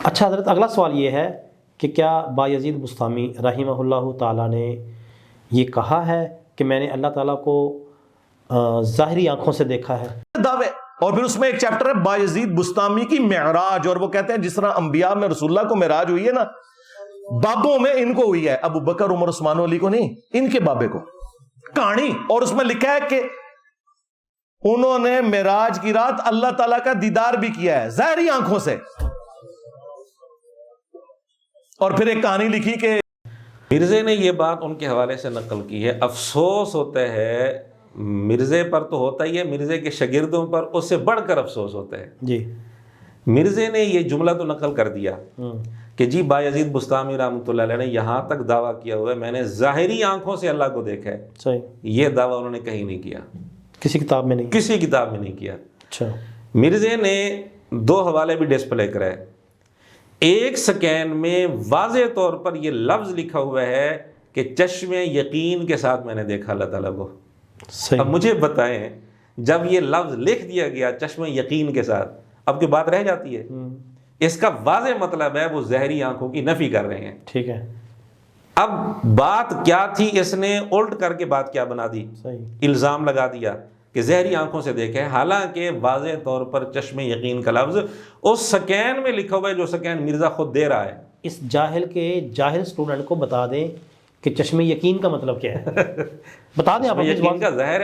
اچھا حضرت، اگلا سوال یہ ہے کہ کیا بایزید بسطامی رحمہ اللہ تعالیٰ نے یہ کہا ہے کہ میں نے اللہ تعالیٰ کو ظاہری آنکھوں سے دیکھا ہے؟ دعوے، اور پھر اس میں ایک چیپٹر ہے بایزید بسطامی کی معراج، اور وہ کہتے ہیں جس طرح انبیاء میں رسول اللہ کو معراج ہوئی ہے نا، بابوں میں ان کو ہوئی ہے، ابو بکر عمر عثمان علی کو نہیں، ان کے بابے کو کہانی۔ اور اس میں لکھا ہے کہ انہوں نے معراج کی رات اللہ تعالیٰ کا دیدار بھی کیا ہے ظاہری آنکھوں سے۔ اور پھر ایک کہانی لکھی کہ مرزے نے یہ بات ان کے حوالے سے نقل کی ہے۔ افسوس ہوتا ہے مرزے پر تو ہوتا ہی ہے، مرزے کے شاگردوں پر اس سے بڑھ کر افسوس ہوتا ہے۔ جی، مرزے نے یہ جملہ تو نقل کر دیا کہ جی بایزید بسطامی رحمۃ اللہ علیہ نے یہاں تک دعویٰ کیا ہوا ہے میں نے ظاہری آنکھوں سے اللہ کو دیکھا ہے، صحیح، یہ دعویٰ انہوں نے کہیں نہیں کیا، کسی کتاب میں نہیں، کسی کتاب میں نہیں کیا۔ اچھا، مرزے نے دو حوالے بھی ڈسپلے کرائے، ایک سکین میں واضح طور پر یہ لفظ لکھا ہوا ہے کہ چشم یقین کے ساتھ میں نے دیکھا اللہ تعالیٰ کو۔ صحیح، اب مجھے بتائیں جب یہ لفظ لکھ دیا گیا چشم یقین کے ساتھ، اب کی بات رہ جاتی ہے؟ اس کا واضح مطلب ہے وہ ظاہری آنکھوں کی نفی کر رہے ہیں۔ ٹھیک ہے، اب بات کیا تھی، اس نے الٹ کر کے بات کیا بنا دی، صحیح، الزام لگا دیا کہ ظاہری آنکھوں سے دیکھے، حالانکہ واضح طور پر چشم یقین کا لفظ اس سکین میں لکھا ہوا ہے جو سکین مرزا خود دے رہا ہے۔ اس جاہل اسٹوڈنٹ کو بتا دیں کہ چشم یقین کا مطلب کیا ہے، بتا دیں آپ۔ یقین کا ظاہر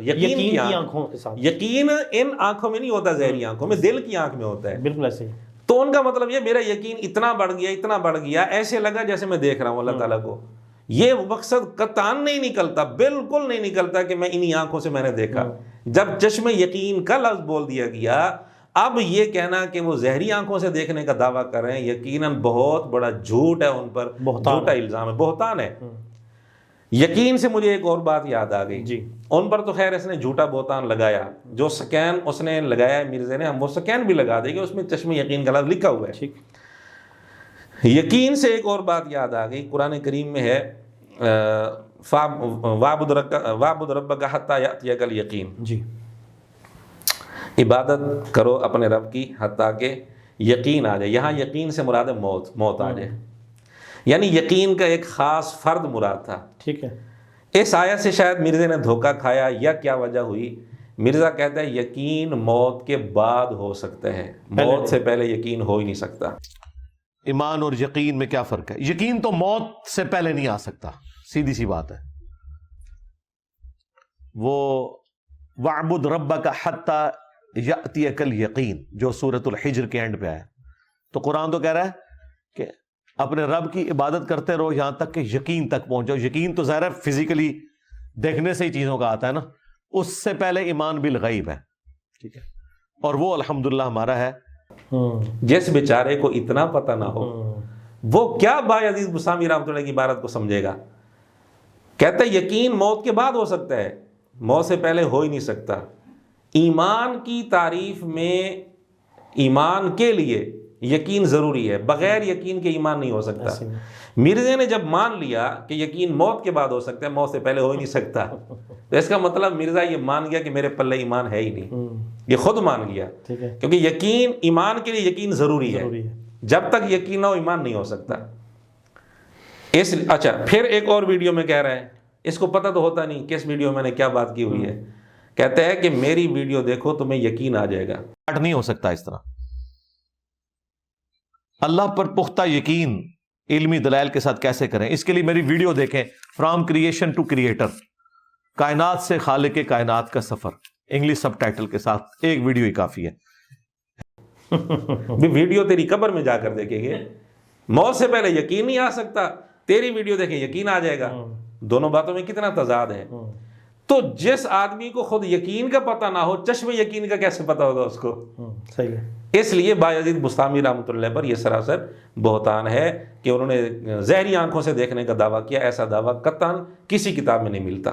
یقین کی آنکھوں کے ساتھ، یقین ان آنکھوں میں نہیں ہوتا، ظاہری آنکھوں میں دل کی آنکھ میں ہوتا ہے۔ بالکل ایسے ہی۔ تو ان کا مطلب یہ میرا یقین اتنا بڑھ گیا، اتنا بڑھ گیا، ایسے لگا جیسے میں دیکھ رہا ہوں اللہ تعالیٰ کو۔ یہ مقصد قطعاً نہیں نکلتا، بالکل نہیں نکلتا کہ میں انہی آنکھوں سے میں نے دیکھا۔ جب چشم یقین کا لفظ بول دیا گیا، اب یہ کہنا کہ وہ ظاہری آنکھوں سے دیکھنے کا دعویٰ کر رہے ہیں، یقیناً بہت بڑا جھوٹ ہے، ان پر جھوٹا الزام ہے، بہتان ہے۔ یقین سے مجھے ایک اور بات یاد آ گئی جی، ان پر تو خیر اس نے جھوٹا بہتان لگایا، جو سکین اس نے لگایا مرزے نے، ہم وہ سکین بھی لگا دیں گے، اس میں چشم یقین کا لفظ لکھا ہوا ہے۔ ٹھیک، یقین سے ایک اور بات یاد آ گئی، قرآن کریم میں ہے وَاعْبُدْ رَبَّكَ حَتَّى يَأْتِيَكَ الْيَقِينُ، جی، عبادت کرو اپنے رب کی حتیٰ کہ یقین آ جائے۔ یہاں یقین سے مراد ہے موت آ جائے، یعنی یقین کا ایک خاص فرد مراد تھا۔ ٹھیک ہے، اس آیت سے شاید مرزے نے دھوکہ کھایا یا کیا وجہ ہوئی۔ مرزا کہتا ہے یقین موت کے بعد ہو سکتا ہے، موت سے پہلے یقین ہو ہی نہیں سکتا۔ ایمان اور یقین میں کیا فرق ہے؟ یقین تو موت سے پہلے نہیں آ سکتا، سیدھی سی بات ہے۔ وہ وَاعْبُدْ رَبَّكَ حَتَّى يَأْتِيَكَ الْيَقِينُ جو سورۃ الحجر کے اینڈ پہ آیا، تو قرآن تو کہہ رہا ہے کہ اپنے رب کی عبادت کرتے رہو یہاں تک کہ یقین تک پہنچو۔ یقین تو ظاہر ہے فزیکلی دیکھنے سے ہی چیزوں کا آتا ہے نا، اس سے پہلے ایمان بالغیب ہے، ٹھیک ہے، اور وہ الحمدللہ ہمارا ہے۔ جس بیچارے کو اتنا پتہ نہ ہو وہ کیا بایزید بسطامی رحمۃ اللہ کی عبارت کو سمجھے گا؟ کہتا ہے یقین موت کے بعد ہو سکتا ہے، موت سے پہلے ہو ہی نہیں سکتا۔ ایمان کی تعریف میں ایمان کے لیے یقین ضروری ہے، بغیر یقین کے ایمان نہیں ہو سکتا۔ مرزے نے جب مان لیا کہ یقین موت کے بعد ہو سکتا ہے، موت سے پہلے ہو ہی نہیں سکتا، تو اس کا مطلب مرزا یہ مان گیا کہ میرے پلے ایمان ہے ہی نہیں، یہ خود مان گیا، کیونکہ یقین ایمان کے لیے یقین ضروری ہے، جب تک یقین نہ ہو ایمان نہیں ہو سکتا۔ اچھا، پھر ایک اور ویڈیو میں کہہ رہا ہے، اس کو پتہ تو ہوتا نہیں کس ویڈیو میں نے کیا بات کی ہوئی ہے، کہتا ہے کہ میری ویڈیو دیکھو تمہیں یقین آ جائے گا۔ نہیں ہو سکتا اس طرح۔ اللہ پر پختہ یقین علمی دلائل کے ساتھ کیسے کریں؟ اس کے لیے میری ویڈیو دیکھیں، فرام کریشن ٹو کریٹر، کائنات سے خالق کائنات کا سفر، انگلش سب ٹائٹل کے ساتھ، ایک ویڈیو ہی کافی ہے۔ ویڈیو تیری قبر میں جا کر دیکھیں گے، موت سے پہلے یقین نہیں آ سکتا، تیری ویڈیو دیکھیں یقین آ جائے گا، دونوں باتوں میں کتنا تضاد ہے۔ تو جس آدمی کو خود یقین کا پتہ نہ ہو، چشم یقین کا کیسے پتہ ہوگا اس کو؟ صحیح ہے۔ اس لیے بایزید بسطامی رحمۃ اللہ پر یہ سراسر بہتان ہے کہ انہوں نے ظاہری آنکھوں سے دیکھنے کا دعویٰ کیا، ایسا دعویٰ قطعاً کسی کتاب میں نہیں ملتا۔